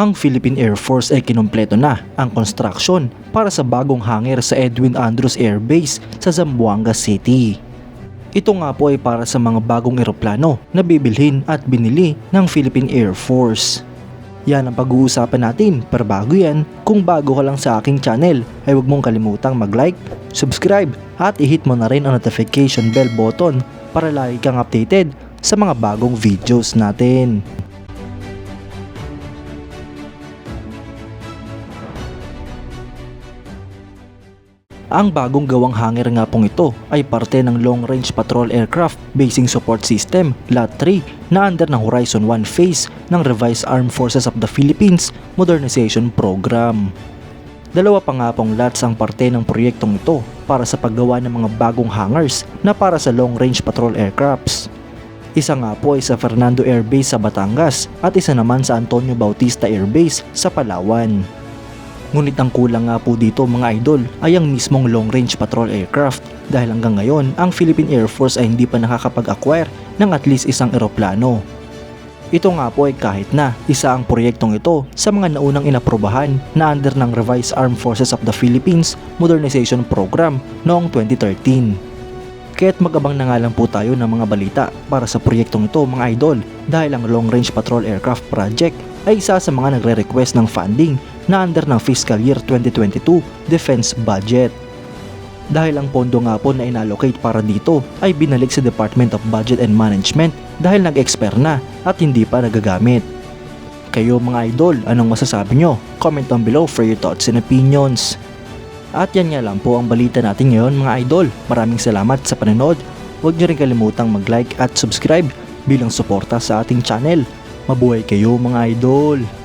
Ang Philippine Air Force ay kinumpleto na ang construction para sa bagong hangar sa Edwin Andros Air Base sa Zamboanga City. Ito nga po ay para sa mga bagong eroplano na bibilhin at binili ng Philippine Air Force. Yan ang pag-uusapan natin, pero bago yan, kung bago ka lang sa aking channel ay huwag mong kalimutang mag-like, subscribe at i-hit mo na rin ang notification bell button para lagi kang updated sa mga bagong videos natin. Ang bagong gawang hangar nga pong ito ay parte ng Long Range Patrol Aircraft Basing Support System Lot 3 na under ng Horizon 1 phase ng Revised Armed Forces of the Philippines Modernization Program. Dalawa pa nga pong lots ang parte ng proyektong ito para sa paggawa ng mga bagong hangars na para sa Long Range Patrol Aircrafts. Isa nga po ay sa Fernando Air Base sa Batangas at isa naman sa Antonio Bautista Air Base sa Palawan. Ngunit ang kulang nga po dito mga idol ay ang mismong long range patrol aircraft dahil hanggang ngayon ang Philippine Air Force ay hindi pa nakakapag-acquire ng at least isang eroplano. Ito nga po ay kahit na isa ang proyektong ito sa mga naunang inaprobahan na under ng Revised Armed Forces of the Philippines Modernization Program noong 2013. Kaya't mag-abang na nga lang po tayo ng mga balita para sa proyektong ito mga idol dahil ang Long Range Patrol Aircraft Project ay isa sa mga nagre-request ng funding na under ng fiscal year 2022 defense budget. Dahil ang pondo nga po na inallocate para dito ay binalik sa Department of Budget and Management dahil nag-expire na at hindi pa nagagamit. Kayo mga idol, anong masasabi nyo? Comment down below for your thoughts and opinions. At yan nga lang po ang balita natin ngayon mga idol. Maraming salamat sa panonood. Huwag nyo rin kalimutang mag-like at subscribe bilang suporta sa ating channel. Mabuhay kayo mga idol!